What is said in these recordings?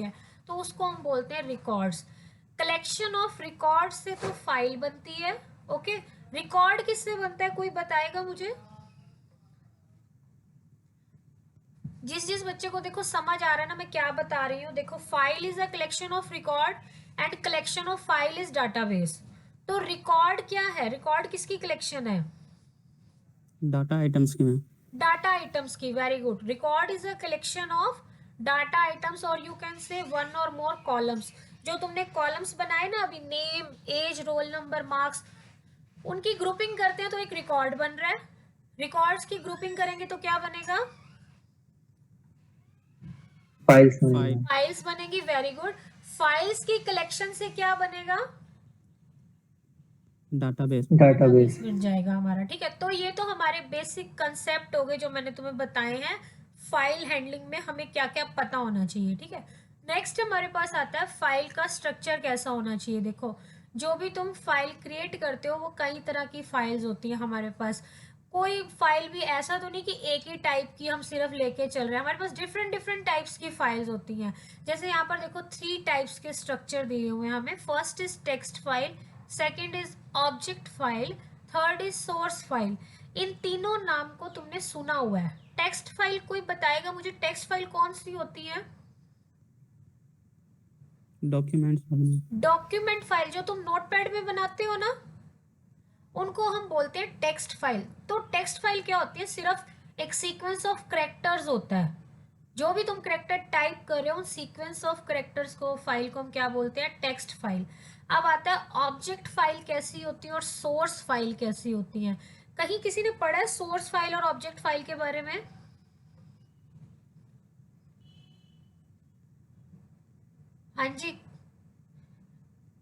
है तो उसको हम बोलते हैं रिकॉर्ड्स। कलेक्शन ऑफ रिकॉर्ड से तो फाइल बनती है। ओके, रिकॉर्ड किससे बनता है कोई बताएगा मुझे? जिस बच्चे को देखो समझ आ रहा है ना मैं क्या बता रही हूँ, देखो file is a collection of record and collection of file is database. तो रिकॉर्ड क्या है? रिकॉर्ड किसकी कलेक्शन है? डाटा आइटम्स की मैम। डाटा आइटम्स की, very good. Record is a collection of data items और you can say one or more columns. जो तुमने कॉलम्स बनाए ना अभी, name, age, roll number, marks, उनकी ग्रुपिंग करते हैं तो एक रिकॉर्ड बन रहा है। रिकॉर्ड्स की ग्रुपिंग करेंगे तो क्या बनेगा? फाइल्स फाइल्स बनेगी, वेरी गुड। फाइल्स की कलेक्शन से क्या बनेगा? डाटाबेस बन जाएगा हमारा। ठीक है, तो ये तो हमारे बेसिक कंसेप्ट हो गए जो मैंने तुम्हें बताए हैं फाइल हैंडलिंग में हमें क्या क्या पता होना चाहिए। ठीक है, नेक्स्ट हमारे पास आता है फाइल का स्ट्रक्चर कैसा होना चाहिए। देखो, जो भी तुम फाइल क्रिएट करते हो वो कई तरह की फाइल्स होती है हमारे पास। कोई फाइल भी ऐसा तो नहीं कि एक ही टाइप की हम सिर्फ लेके चल रहे हैं, हमारे पास डिफरेंट डिफरेंट टाइप्स की फाइल्स होती हैं। जैसे यहाँ पर देखो 3 टाइप्स के स्ट्रक्चर दिए हुए हैं हमें। First is text file, second is object file, third is source file. इन तीनों नाम को तुमने सुना हुआ है। टेक्स्ट फाइल कोई बताएगा मुझे टेक्स्ट फाइल कौन सी होती है? डॉक्यूमेंट्स। डॉक्यूमेंट फाइल जो तुम नोटपैड में बनाते हो ना, उनको हम बोलते हैं टेक्स्ट फाइल। तो टेक्स्ट फाइल क्या होती है? सिर्फ एक सीक्वेंस ऑफ कैरेक्टर्स होता है। जो भी तुम कैरेक्टर टाइप कर रहे हो उन सीक्वेंस ऑफ कैरेक्टर्स को, फाइल को हम क्या बोलते हैं? Text file. अब आता है ऑब्जेक्ट फाइल कैसी होती है और सोर्स फाइल कैसी होती है। कहीं किसी ने पढ़ा है सोर्स फाइल और ऑब्जेक्ट फाइल के बारे में? हाँ जी,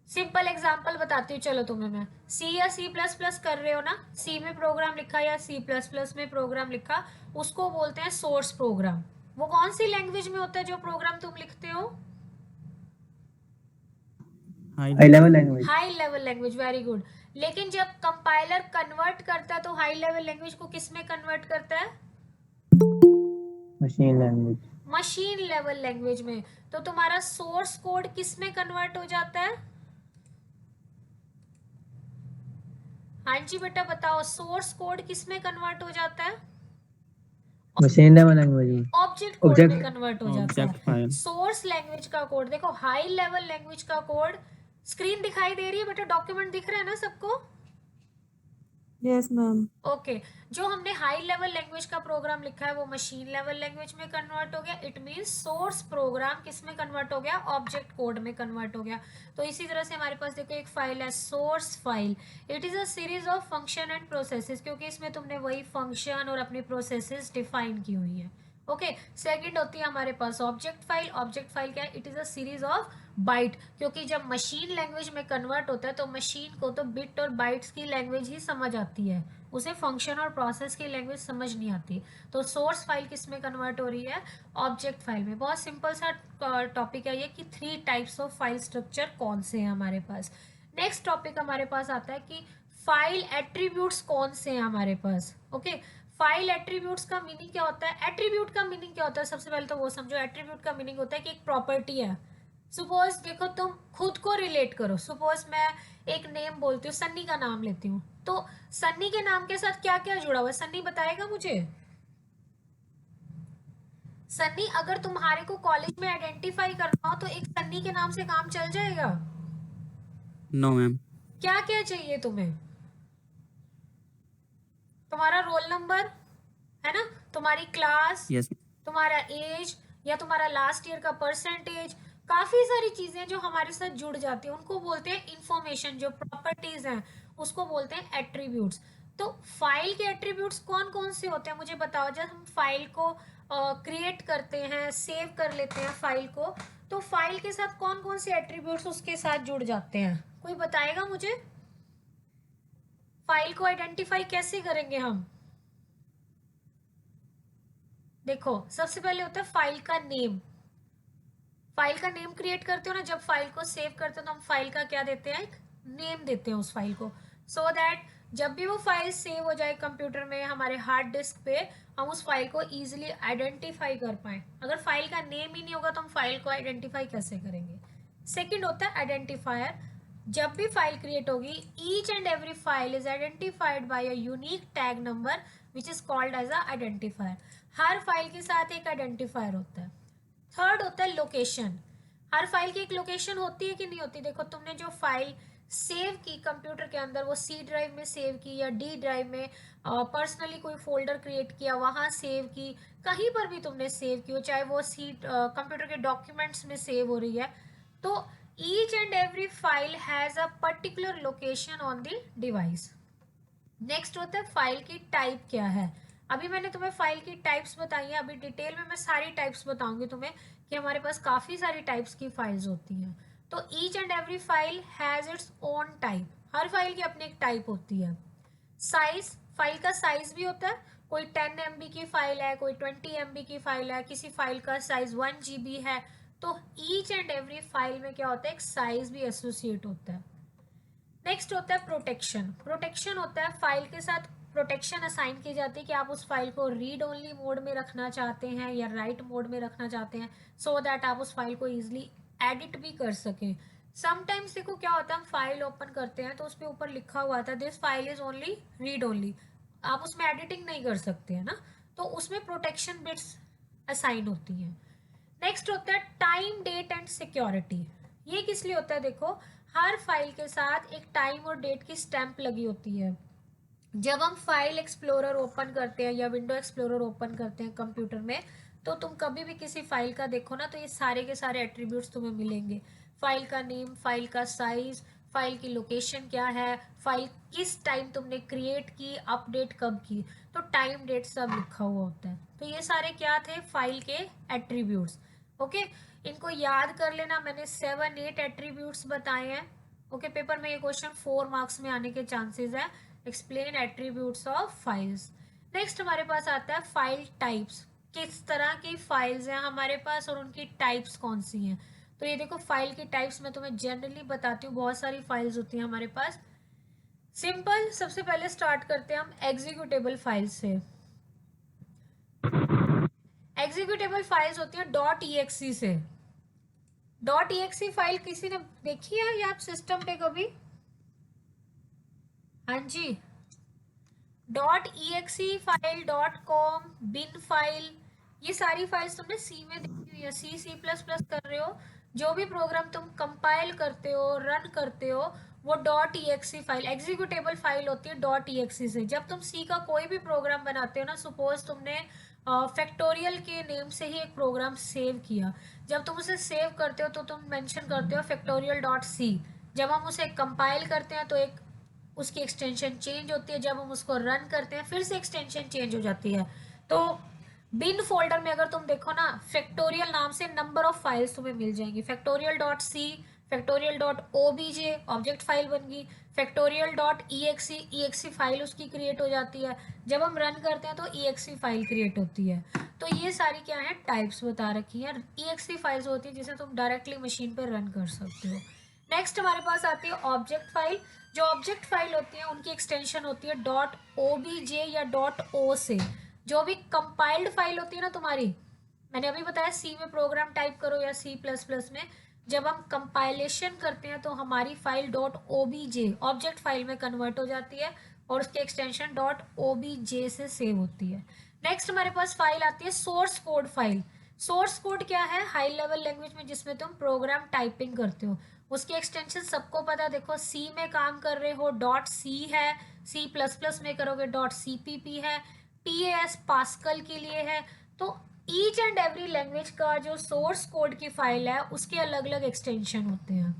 सिंपल एग्जांपल बताती हूँ चलो तुम्हें मैं। सी या सी प्लस प्लस कर रहे हो ना, सी में प्रोग्राम लिखा या सी प्लस प्लस में प्रोग्राम लिखा, उसको बोलते हैं सोर्स प्रोग्राम। वो कौन सी लैंग्वेज में होता है जो प्रोग्राम तुम लिखते हो? High level language. High level language, very good. लेकिन जब कंपाइलर कन्वर्ट करता है तो हाई लेवल लैंग्वेज को किस में कन्वर्ट करता है? Machine language. Machine level language में। तो तुम्हारा सोर्स कोड किस में कन्वर्ट हो जाता है? हाँ जी बेटा बताओ, सोर्स कोड किस में कन्वर्ट हो जाता है? Machine level language. Object code में कन्वर्ट हो जाता ऑब्जेक्ट है। फाइल। सोर्स लैंग्वेज का कोड देखो, हाई लेवल लैंग्वेज का कोड। स्क्रीन दिखाई दे रही है बेटा? डॉक्यूमेंट दिख रहा है ना सबको? Yes ma'am. ओके, जो हमने हाई लेवल लैंग्वेज का प्रोग्राम लिखा है वो मशीन लेवल लैंग्वेज में कन्वर्ट हो गया। इट मींस सोर्स प्रोग्राम किस में कन्वर्ट हो गया? ऑब्जेक्ट कोड में कन्वर्ट हो गया। तो इसी तरह से हमारे पास देखो एक फाइल है source file. It is a series of function and processes, क्योंकि इसमें तुमने वही फंक्शन और अपनी प्रोसेसेस डिफाइन की हुई है। ओके, सेकंड होती है हमारे पास ऑब्जेक्ट फाइल। ऑब्जेक्ट फाइल क्या है? It is a series of bite, क्योंकि जब मशीन लैंग्वेज में कन्वर्ट होता है तो मशीन को तो बिट और बाइट्स की लैंग्वेज ही समझ आती है, उसे फंक्शन और प्रोसेस की लैंग्वेज समझ नहीं आती। तो सोर्स फाइल किस में कन्वर्ट हो रही है? ऑब्जेक्ट फाइल में। बहुत सिंपल सा टॉपिक है ये कि 3 टाइप्स ऑफ फाइल स्ट्रक्चर कौन से हैं हमारे पास। नेक्स्ट टॉपिक हमारे पास आता है कि फाइल एट्रीब्यूट्स कौन से हैं हमारे पास। ओके, फाइल एट्रीब्यूट्स का मीनिंग क्या होता है? एट्रीब्यूट का मीनिंग क्या होता है? सबसे पहले तो वो समझो। एट्रीब्यूट का मीनिंग होता है कि एक प्रॉपर्टी है। सपोज देखो, तुम खुद को रिलेट करो। सपोज मैं एक नेम बोलती हूँ, सन्नी का नाम लेती हूँ, तो सन्नी के नाम के साथ क्या क्या जुड़ा हुआ है? सन्नी बताएगा मुझे? सन्नी, अगर तुम्हारे को कॉलेज में आइडेंटिफाई करना हो तो एक सन्नी के नाम से काम चल जाएगा? No ma'am. क्या क्या चाहिए तुम्हें? तुम्हारा रोल नंबर है ना, तुम्हारी क्लास, यस। तुम्हारा एज या तुम्हारा लास्ट ईयर का परसेंटेज, काफी सारी चीजें जो हमारे साथ जुड़ जाती है उनको बोलते हैं इंफॉर्मेशन। जो प्रॉपर्टीज हैं उसको बोलते हैं एट्रीब्यूट्स। तो फाइल के एट्रीब्यूट्स कौन कौन से होते हैं मुझे बताओ। जब हम फाइल को क्रिएट करते हैं, सेव कर लेते हैं फाइल को, तो फाइल के साथ कौन कौन से एट्रीब्यूट्स उसके साथ जुड़ जाते हैं? कोई बताएगा मुझे? फाइल को आइडेंटिफाई कैसे करेंगे हम? देखो, सबसे पहले होता है फाइल का नेम। फाइल का नेम क्रिएट करते हो ना, जब फाइल को सेव करते हो तो हम फाइल का क्या देते हैं? एक नेम देते हैं उस फाइल को, सो दैट जब भी वो फाइल सेव हो जाए कंप्यूटर में हमारे हार्ड डिस्क पे, हम उस फाइल को इजीली आइडेंटिफाई कर पाए। अगर फाइल का नेम ही नहीं होगा तो हम फाइल को आइडेंटिफाई कैसे करेंगे। सेकंड होता है आइडेंटिफायर। जब भी फाइल क्रिएट होगी, each and every file is identified by a unique tag number which is called as a identifier. हर फाइल के साथ एक आइडेंटिफायर होता है। थर्ड होता है लोकेशन। हर फाइल की एक लोकेशन होती है कि नहीं होती। देखो तुमने जो फाइल सेव की कंप्यूटर के अंदर, वो सी ड्राइव में सेव की या डी ड्राइव में पर्सनली कोई फोल्डर क्रिएट किया वहाँ सेव की, कहीं पर भी तुमने सेव की हो, चाहे वो सी कंप्यूटर के डॉक्यूमेंट्स में सेव हो रही है, तो each and every file has a particular location on the device. Next होता है फाइल की टाइप क्या है। अभी मैंने तुम्हें फाइल की टाइप्स बताई है, अभी डिटेल में मैं सारी टाइप्स बताऊंगी तुम्हें कि हमारे पास काफ़ी सारी टाइप्स की फाइल्स होती हैं। तो each and every file has its own type. Her file की अपनी एक टाइप होती है। साइज, फाइल का साइज भी होता है। कोई 10 MB की फाइल है, कोई 20 MB की फाइल है, किसी फाइल का साइज 1 GB है। तो ईच एंड एवरी फाइल में क्या होता है, एक साइज भी एसोसिएट होता है। नेक्स्ट होता है प्रोटेक्शन। प्रोटेक्शन होता है फाइल के साथ प्रोटेक्शन असाइन की जाती है कि आप उस फाइल को रीड ओनली मोड में रखना चाहते हैं या राइट मोड में रखना चाहते हैं, सो दैट आप उस फाइल को ईजिली एडिट भी कर सकें। समटाइम्स देखो क्या होता है, हम फाइल ओपन करते हैं तो उस पर ऊपर लिखा हुआ था this file is only read only, आप उसमें एडिटिंग नहीं कर सकते हैं ना, तो उसमें प्रोटेक्शन बिट्स असाइन होती हैं। नेक्स्ट होता है टाइम, डेट एंड सिक्योरिटी। ये किस लिए होता है, देखो हर फाइल के साथ एक टाइम और डेट की स्टैंप लगी होती है। जब हम फाइल एक्सप्लोरर ओपन करते हैं या विंडो एक्सप्लोरर ओपन करते हैं कंप्यूटर में, तो तुम कभी भी किसी फाइल का देखो ना, तो ये सारे के सारे एट्रीब्यूट्स तुम्हें मिलेंगे। फाइल का नेम, फाइल का साइज, फाइल की लोकेशन क्या है, फाइल किस टाइम तुमने क्रिएट की, अपडेट कब की, तो टाइम डेट सब लिखा हुआ होता है। तो ये सारे क्या थे, फाइल के एट्रीब्यूट्स। ओके, इनको याद कर लेना, मैंने 7-8 एट्रीब्यूट्स बताए हैं। ओके, पेपर में ये क्वेश्चन 4 मार्क्स में आने के चांसेस है। Explain attributes of files. Next हमारे पास आता है फाइल टाइप्स। किस तरह की फाइल्स हैं हमारे पास और उनकी टाइप्स कौन सी हैं। तो ये देखो फाइल की टाइप्स मैं तुम्हें जनरली बताती हूँ, बहुत सारी फाइल्स होती हैं हमारे पास। सिंपल, सबसे पहले स्टार्ट करते हैं हम एग्जीक्यूटेबल फाइल से। एग्जीक्यूटेबल फाइल्स होती है .exe से। .exe फाइल किसी ने देखी है या आप सिस्टम पे कभी? हाँ जी, .exe फाइल, .com, बिन फाइल, ये सारी फाइल्स तुमने सी में देखी हुई है। C++ कर रहे हो, जो भी प्रोग्राम तुम कंपाइल करते हो, रन करते हो, वो .exe फाइल एग्जीक्यूटेबल फाइल होती है .exe से। जब तुम सी का कोई भी प्रोग्राम बनाते हो ना, सपोज तुमने फैक्टोरियल के नेम से ही एक प्रोग्राम सेव किया, जब तुम उसे सेव करते हो तो तुम मेंशन करते हो factorial.c। जब हम उसे कंपाइल करते हैं तो एक उसकी एक्सटेंशन चेंज होती है, जब हम उसको रन करते हैं फिर से एक्सटेंशन चेंज हो जाती है। तो बिन फोल्डर में अगर तुम देखो ना, फैक्टोरियल नाम से नंबर ऑफ फाइल्स तुम्हें मिल जाएंगी। factorial.c, factorial.obj ऑब्जेक्ट फाइल बन गई, factorial.exe फाइल उसकी क्रिएट हो जाती है, जब हम रन करते हैं तो exe फाइल क्रिएट होती है। तो ये सारी क्या है, टाइप्स बता रखी है। exe फाइल्स होती है जिसे तुम डायरेक्टली मशीन पर रन कर सकते हो। नेक्स्ट हमारे पास आती है ऑब्जेक्ट फाइल। जो ऑब्जेक्ट फाइल होती है उनकी एक्सटेंशन होती है .obj या .o से। जो भी कंपाइल्ड फाइल होती है ना तुम्हारी, मैंने अभी बताया सी में प्रोग्राम टाइप करो या C++ में, जब हम कंपाइलेशन करते हैं तो हमारी फाइल .obj ऑब्जेक्ट फाइल में कन्वर्ट हो जाती है और उसकी एक्सटेंशन .obj से सेव होती है। नेक्स्ट हमारे पास फाइल आती है source code file. Source code क्या है, हाई लेवल लैंग्वेज में जिसमें तुम प्रोग्राम टाइपिंग करते हो, उसकी एक्सटेंशन सबको पता है। देखो सी में काम कर रहे हो .c है, C++ में करोगे .cpp है, PAS पास्कल के लिए है। तो ईच एंड एवरी लैंग्वेज का जो सोर्स कोड की फाइल है उसके अलग अलग एक्सटेंशन होते हैं।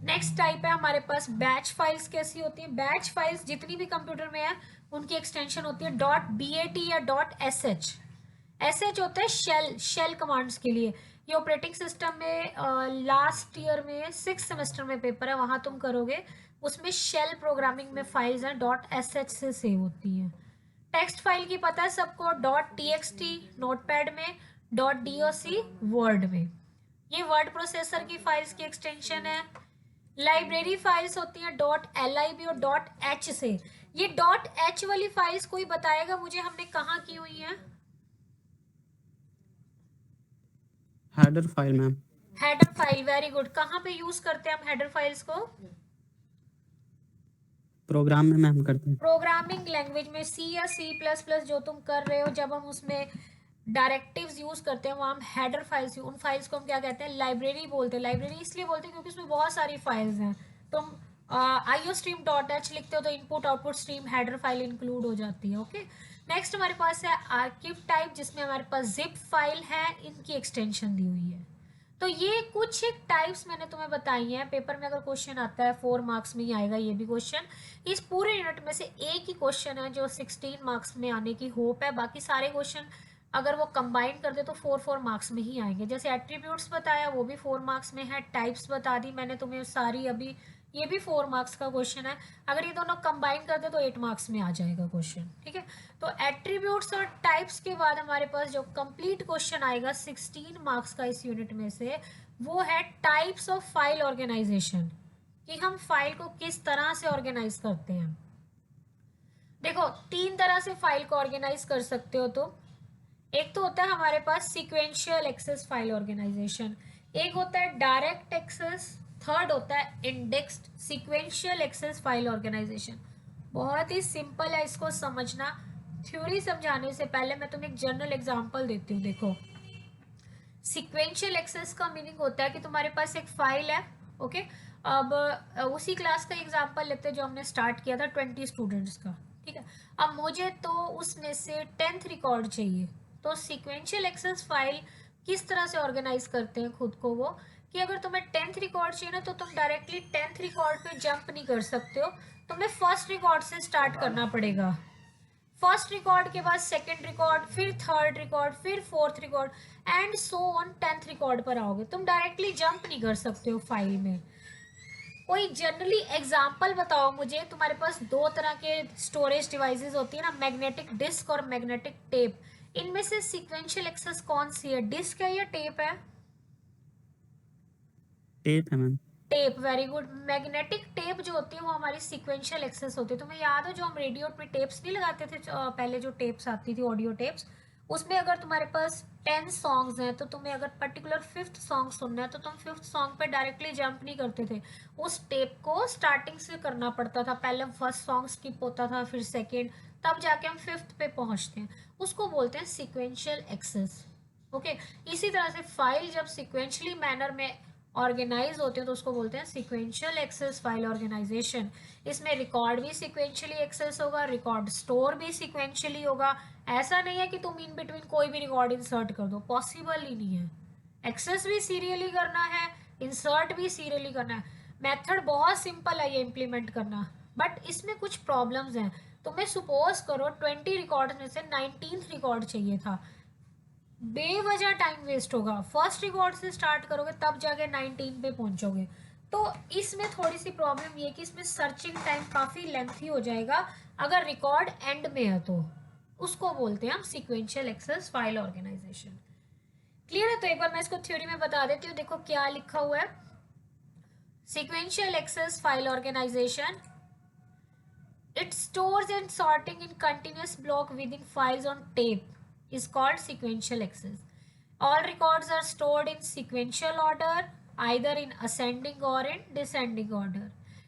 नेक्स्ट टाइप है हमारे पास बैच फाइल्स। कैसी होती है बैच फाइल्स, जितनी भी कंप्यूटर में है उनकी एक्सटेंशन होती है .bat या .sh। sh होता है शेल कमांड्स के लिए। ये ऑपरेटिंग सिस्टम में लास्ट ईयर में 6th सेमेस्टर में पेपर है, वहां तुम करोगे, उसमें शेल प्रोग्रामिंग में फाइल्स हैं .sh से सेव होती हैं। टेक्स्ट फाइल की पता है सबको, .txt नोटपैड में, .doc वर्ड में, ये वर्ड प्रोसेसर की फाइल्स की एक्सटेंशन है। लाइब्रेरी फाइल्स होती हैं .lib और .h से। ये .h वाली फाइल्स कोई बताएगा मुझे हमने कहाँ की हुई हैं? Header file ma'am. Header file, very good. कहाँ पे यूज करते हैं हम हेडर फाइल्स को? प्रोग्राम में मैम करते हैं। प्रोग्रामिंग लैंग्वेज में C या C++ जो तुम कर रहे हो, जब हम उसमें डायरेक्टिव्स यूज करते हैं वहाँ हम हेडर फाइल्स, उन फाइल्स को हम क्या कहते हैं? लाइब्रेरी बोलते हैं। लाइब्रेरी इसलिए बोलते हैं क्योंकि उसमें बहुत सारी फाइल्स हैं। तुम iostream.h लिखते हो तो input output stream header file include हो जाती है। ओके, नेक्स्ट हमारे पास है आर्किव टाइप, जिसमें हमारे पास जिप फाइल है, इनकी एक्सटेंशन दी हुई है। तो ये कुछ एक टाइप्स मैंने तुम्हें बताई हैं। पेपर में अगर क्वेश्चन आता है 4 मार्क्स में ही आएगा ये भी क्वेश्चन। इस पूरे यूनिट में से एक ही क्वेश्चन है जो 16 मार्क्स में आने की होप है। बाकी सारे क्वेश्चन अगर वो कंबाइन कर दे तो 4 मार्क्स में ही आएंगे। जैसे एट्रीब्यूट्स बताया वो भी 4 मार्क्स में है, टाइप्स बता दी मैंने तुम्हें सारी अभी, ये भी 4 मार्क्स का क्वेश्चन है। अगर ये दोनों कंबाइन कर दे तो 8 मार्क्स में आ जाएगा क्वेश्चन। ठीक है, तो एट्रीब्यूट्स और टाइप्स के बाद हमारे पास जो कंप्लीट क्वेश्चन आएगा 16 मार्क्स का इस यूनिट में से, वो है टाइप्स ऑफ फाइल ऑर्गेनाइजेशन, कि हम फाइल को किस तरह से ऑर्गेनाइज करते हैं। देखो 3 तरह से फाइल को ऑर्गेनाइज कर सकते हो तुम। एक तो होता है हमारे पास सीक्वेंशियल एक्सेस फाइल ऑर्गेनाइजेशन, एक होता है डायरेक्ट एक्सेस, थर्ड होता है indexed sequential access file organisation. बहुत ही सिंपल है इसको समझना। थ्योरी समझाने से पहले मैं तुम्हें एक जनरल एग्जांपल देती हूँ। देखो, सीक्वेंशियल एक्सेस का मीनिंग होता है कि तुम्हारे पास एक फाइल है। ओके, अब उसी क्लास का एग्जांपल लेते हैं जो हमने स्टार्ट किया था 20 स्टूडेंट्स का। ठीक है, अब मुझे तो उसमें से 10th रिकॉर्ड चाहिए। तो सीक्वेंशियल एक्सेस फाइल किस तरह से ऑर्गेनाइज करते हैं खुद को वो, कि अगर तुम्हें 10th रिकॉर्ड चाहिए ना तो तुम डायरेक्टली 10th रिकॉर्ड पे जंप नहीं कर सकते हो, तुम्हें फर्स्ट रिकॉर्ड से स्टार्ट करना पड़ेगा। फर्स्ट रिकॉर्ड के बाद सेकंड रिकॉर्ड, फिर थर्ड रिकॉर्ड, फिर fourth record and so on 10th record पर आओगे। तुम डायरेक्टली जंप नहीं कर सकते हो फाइल में। कोई जनरली एग्जांपल बताओ मुझे। तुम्हारे पास 2 तरह के स्टोरेज डिवाइसेस होती है ना, मैग्नेटिक डिस्क और मैग्नेटिक टेप। इनमें से सीक्वेंशियल एक्सेस कौन सी है, डिस्क है या टेप है? टेप है ma'am. Tape, very good. Magnetic tape जो होती है वो हमारी सीक्वेंशियल एक्सेस होती है। तुम्हें याद हो जो हम रेडियो पे टेप्स नहीं लगाते थे पहले, जो टेप्स आती थी ऑडियो टेप्स, उसमें अगर तुम्हारे पास 10 सॉन्ग्स हैं तो तुम्हें अगर पर्टिकुलर 5th सॉन्ग सुनना है तो तुम 5th सॉन्ग पे डायरेक्टली जंप नहीं करते थे। उस टेप को स्टार्टिंग से करना पड़ता था। पहले फर्स्ट सॉन्ग स्किप होता था, फिर सेकेंड, तब जाके हम 5th पे पहुंचते हैं। उसको बोलते हैं सीक्वेंशियल एक्सेस। ओके, इसी तरह से फाइल जब सिक्वेंशली मैनर में ऑर्गेनाइज होते हैं तो उसको बोलते हैं सीक्वेंशियल एक्सेस फाइल ऑर्गेनाइजेशन। इसमें रिकॉर्ड भी सीक्वेंशियली एक्सेस होगा, रिकॉर्ड स्टोर भी सीक्वेंशियली होगा। ऐसा नहीं है कि तुम इन बिटवीन कोई भी रिकॉर्ड इंसर्ट कर दो, पॉसिबल ही नहीं है। एक्सेस भी सीरियली करना है, इंसर्ट भी सीरियली करना है। मेथड बहुत सिंपल है ये इम्प्लीमेंट करना, बट इसमें कुछ प्रॉब्लम्स हैं। तुम्हें सपोज करो 20 रिकॉर्ड में से 19th रिकॉर्ड चाहिए था, बेवजह टाइम वेस्ट होगा। फर्स्ट रिकॉर्ड से स्टार्ट करोगे तब जाके 19 पे पहुंचोगे। तो इसमें थोड़ी सी प्रॉब्लम ये कि इसमें सर्चिंग टाइम काफ़ी लेंथी हो जाएगा अगर रिकॉर्ड एंड में है तो। उसको बोलते हैं हम sequential access file organisation. Clear है? तो एक बार मैं इसको थ्योरी में बता देती हूँ। देखो क्या लिखा हुआ है, sequential access file organisation, it stores and sorting in continuous block within files on tape is called sequential access. All records are stored in sequential order, either in ascending or in descending order.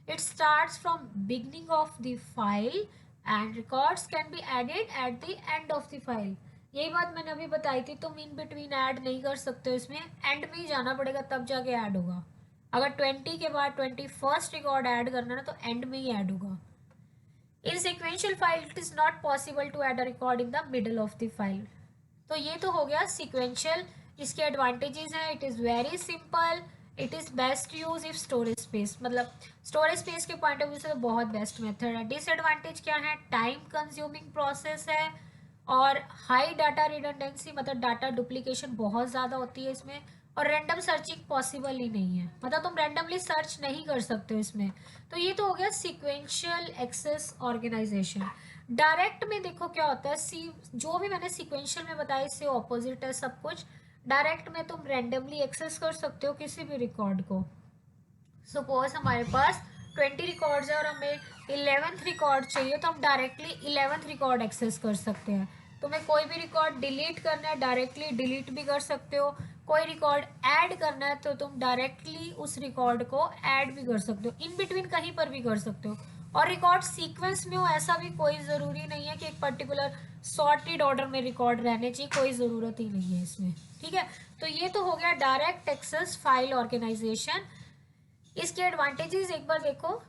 It starts from beginning of the file and records can be added at the end of the file. यही बात मैंने अभी बताई थी, तुम in between add नहीं कर सकते हो, इसमें एंड में ही जाना पड़ेगा तब जाके ऐड होगा। अगर 20 के बाद 21st रिकॉर्ड ऐड करना है ना तो एंड में ही ऐड होगा। In sequential file it is not possible to add a record in the middle of the file. तो ये तो हो गया sequential। इसके एडवांटेजेस हैं, it is very simple, it is best use if storage space, मतलब storage space के point of view से तो बहुत बेस्ट मेथड है। डिसएडवांटेज क्या है, टाइम कंज्यूमिंग प्रोसेस है और हाई डाटा रिडंडेंसी, मतलब डाटा डुप्लीकेशन बहुत ज़्यादा होती है इसमें, और रैंडम सर्चिंग पॉसिबल ही नहीं है, मतलब तुम रैंडमली सर्च नहीं कर सकते हो इसमें। तो ये तो हो गया सीक्वेंशियल एक्सेस ऑर्गेनाइजेशन। डायरेक्ट में देखो क्या होता है, जो भी मैंने सीक्वेंशियल में बताया इससे ऑपोजिट है सब कुछ। डायरेक्ट में तुम रैंडमली एक्सेस कर सकते हो किसी भी रिकॉर्ड को, सपोज हमारे पास 20 रिकॉर्ड्स है और हमें 11th रिकॉर्ड चाहिए, तो हम डायरेक्टली 11th रिकॉर्ड एक्सेस कर सकते हैं। तुम्हें कोई भी रिकॉर्ड डिलीट करना है डायरेक्टली डिलीट भी कर सकते हो, कोई रिकॉर्ड ऐड करना है तो तुम डायरेक्टली उस रिकॉर्ड को ऐड भी कर सकते हो, इन बिटवीन कहीं पर भी कर सकते हो। और रिकॉर्ड सीक्वेंस में हो ऐसा भी कोई ज़रूरी नहीं है कि एक पर्टिकुलर सॉर्टेड ऑर्डर में रिकॉर्ड रहने चाहिए, कोई ज़रूरत ही नहीं है इसमें। ठीक है, तो ये तो हो गया डायरेक्ट एक्सेस फाइल ऑर्गेनाइजेशन। इसके एडवांटेजेस एक बार देखो।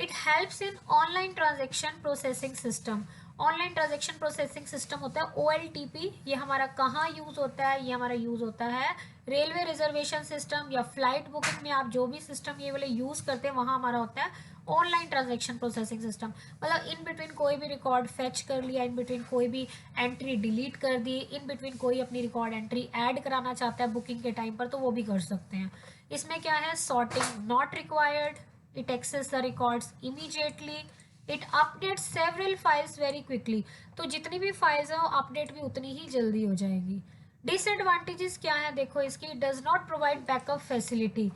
It helps in online transaction processing system. Online transaction processing system होता है OLTP। ये हमारा कहाँ यूज़ होता है? ये हमारा यूज़ होता है रेलवे रिजर्वेशन सिस्टम या फ्लाइट बुकिंग में। आप जो भी सिस्टम ये वाले यूज़ करते हैं वहाँ हमारा होता है ऑनलाइन ट्रांजेक्शन प्रोसेसिंग सिस्टम। मतलब इन बिटवीन कोई भी रिकॉर्ड फेच कर लिया, इन बिटवीन कोई भी एंट्री डिलीट कर दी, इन बिटवीन कोई अपनी रिकॉर्ड एंट्री ऐड कराना चाहता है बुकिंग के टाइम पर, तो वो भी कर सकते हैं। इसमें क्या है? Sorting not required, it access the records immediately, it update several files very quickly. तो जितनी भी फाइल्स हैं वो अपडेट भी उतनी ही जल्दी हो जाएगी। डिसएडवांटेजेस क्या है देखो इसकी। Does not provide backup facility.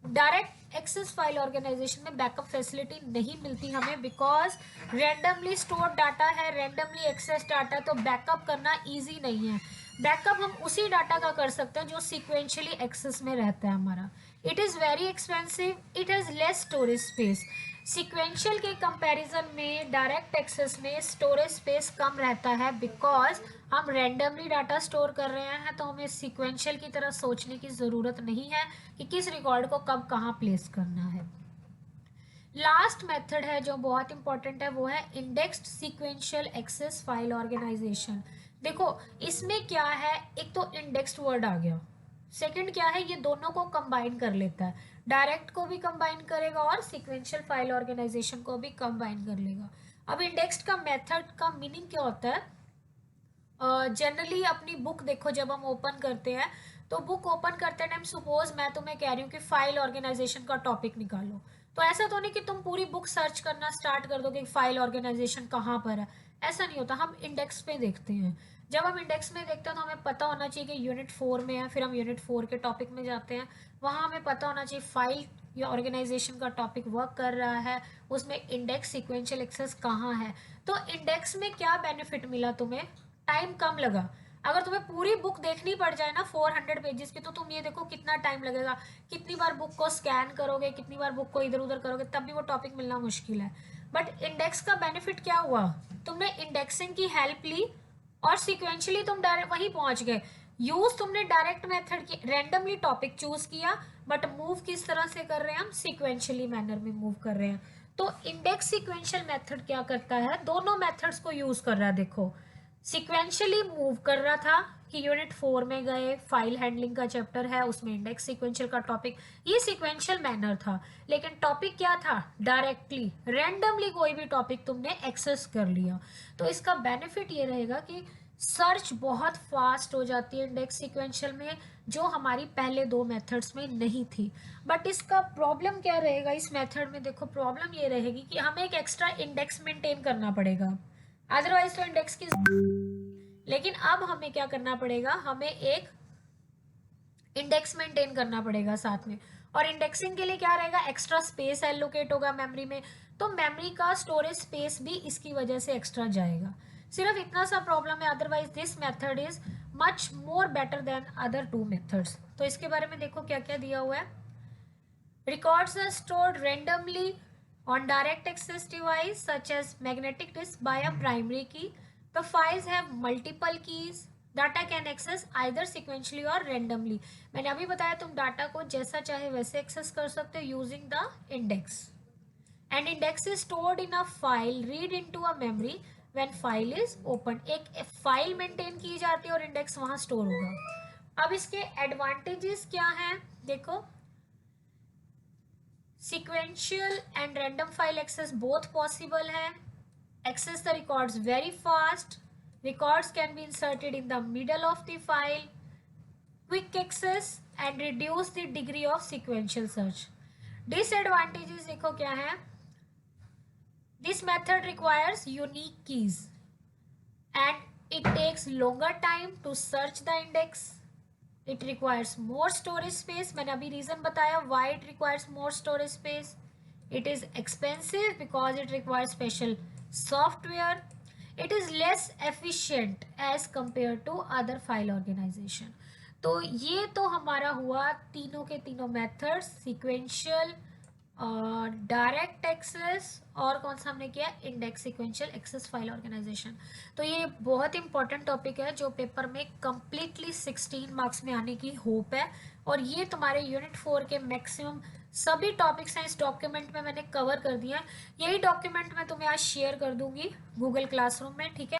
Direct access file organisation में बैकअप फैसिलिटी नहीं मिलती हमें, बिकॉज रैंडमली स्टोर डाटा है, रैंडमली एक्सेस डाटा, तो बैकअप करना इजी नहीं है। बैकअप हम उसी डाटा का कर सकते हैं जो सीक्वेंशियली एक्सेस में रहता है हमारा। It is very expensive, it has less storage space. Sequential के कंपैरिजन में डायरेक्ट एक्सेस में स्टोरेज स्पेस कम रहता है, बिकॉज हम रैंडमली डाटा स्टोर कर रहे हैं, तो हमें सीक्वेंशियल की तरह सोचने की ज़रूरत नहीं है कि किस रिकॉर्ड को कब कहाँ प्लेस करना है। लास्ट मेथड है जो बहुत इंपॉर्टेंट है, वो है indexed sequential access file organisation. देखो इसमें क्या है, एक तो इंडेक्स्ड वर्ड आ गया, सेकंड क्या है, ये दोनों को कंबाइन कर लेता है, डायरेक्ट को भी कंबाइन करेगा और सीक्वेंशियल फाइल ऑर्गेनाइजेशन को भी कंबाइन कर लेगा। अब इंडेक्स्ड का मेथड का मीनिंग क्या होता है? जनरली अपनी बुक देखो, जब हम ओपन करते हैं तो बुक ओपन करते टाइम सपोज मैं तुम्हें कह रही हूँ कि फाइल ऑर्गेनाइजेशन का टॉपिक निकालो, तो ऐसा तो नहीं कि तुम पूरी बुक सर्च करना स्टार्ट कर दो कि फाइल ऑर्गेनाइजेशन कहाँ पर है, ऐसा नहीं होता। हम इंडेक्स पे देखते हैं। जब हम इंडेक्स में देखते हैं तो हमें पता होना चाहिए कि यूनिट 4 में है, फिर हम यूनिट 4 के टॉपिक में जाते हैं, वहाँ हमें पता होना चाहिए फाइल या ऑर्गेनाइजेशन का टॉपिक वर्क कर रहा है, उसमें इंडेक्स सीक्वेंशियल एक्सेस कहाँ है। तो इंडेक्स में क्या बेनिफिट मिला तुम्हें? टाइम कम लगा। अगर तुम्हें पूरी बुक देखनी पड़ जाए ना 400 पेजेस की, तो तुम ये देखो कितना टाइम लगेगा, कितनी बार बुक को स्कैन करोगे, कितनी बार बुक को इधर उधर करोगे, तब भी वो टॉपिक मिलना मुश्किल है। बट इंडेक्स का बेनिफिट क्या हुआ? तुमने इंडेक्सिंग की हेल्प ली और सिक्वेंशली तुम डायरेक्ट वहीं पहुंच गए। यूज तुमने डायरेक्ट मेथड की, रैंडमली टॉपिक चूज किया, बट मूव किस तरह से कर रहे हैं हम? सिक्वेंशली मैनर में मूव कर रहे हैं। तो इंडेक्स सिक्वेंशियल मेथड क्या करता है? दोनों मेथड्स को यूज कर रहा है। देखो सिक्वेंशियली मूव कर रहा था कि यूनिट 4 में गए, फाइल हैंडलिंग का चैप्टर है, उसमें इंडेक्स सीक्वेंशियल का टॉपिक, ये सीक्वेंशियल मैनर था। लेकिन टॉपिक क्या था? डायरेक्टली रैंडमली कोई भी टॉपिक तुमने एक्सेस कर लिया। तो इसका बेनिफिट ये रहेगा कि सर्च बहुत फास्ट हो जाती है इंडेक्स सीक्वेंशियल में, जो हमारी पहले दो मेथड्स में नहीं थी। बट इसका प्रॉब्लम क्या रहेगा इस मेथड में? देखो प्रॉब्लम ये रहेगी कि हमें एक एक्स्ट्रा इंडेक्स मेंटेन करना पड़ेगा, अदरवाइज तो इंडेक्स की। लेकिन अब हमें क्या करना पड़ेगा? हमें एक इंडेक्स मेंटेन करना पड़ेगा साथ में। और इंडेक्सिंग के लिए क्या रहेगा? एक्स्ट्रा स्पेस एलोकेट होगा मेमोरी में, तो मेमोरी का स्टोरेज स्पेस भी इसकी वजह से एक्स्ट्रा जाएगा। सिर्फ इतना सा प्रॉब्लम है, otherwise this method is much more better than other two methods. तो इसके बारे में देखो क्या क्या दिया हुआ है। Records are stored randomly on direct access device such as magnetic disk by a primary key. The files have multiple keys. Data can access either sequentially or randomly. मैंने अभी बताया तुम डाटा को जैसा चाहे वैसे एक्सेस कर सकते हो using the index. And index is stored in a file read into a memory when file is open. एक फाइल मेंटेन की जाती है और इंडेक्स वहां स्टोर होगा। अब इसके एडवांटेजेस क्या हैं देखो। Sequential and random file access both possible है। Access the records very fast. Records can be inserted in the middle of the file. Quick access and reduce the degree of sequential search. Disadvantages देखो क्या है। This method requires unique keys and it takes longer time to search the index it requires more storage space, मैंने अभी reason बताया why it requires more storage space. It is expensive because it requires special software. It is less efficient as compare to other file organisation. तो ये तो हमारा हुआ तीनों के तीनों मेथड्स, सीक्वेंशियल, डायरेक्ट एक्सेस और कौन सा हमने किया, index sequential access file organisation. तो ये बहुत इंपॉर्टेंट टॉपिक है जो पेपर में कंप्लीटली 16 मार्क्स में आने की होप है. और ये तुम्हारे यूनिट 4 के मैक्सिमम सभी टॉपिक्स हैं इस डॉक्यूमेंट में मैंने कवर कर दिया है. यही डॉक्यूमेंट मैं तुम्हें आज शेयर कर दूंगी गूगल क्लासरूम में, ठीक है.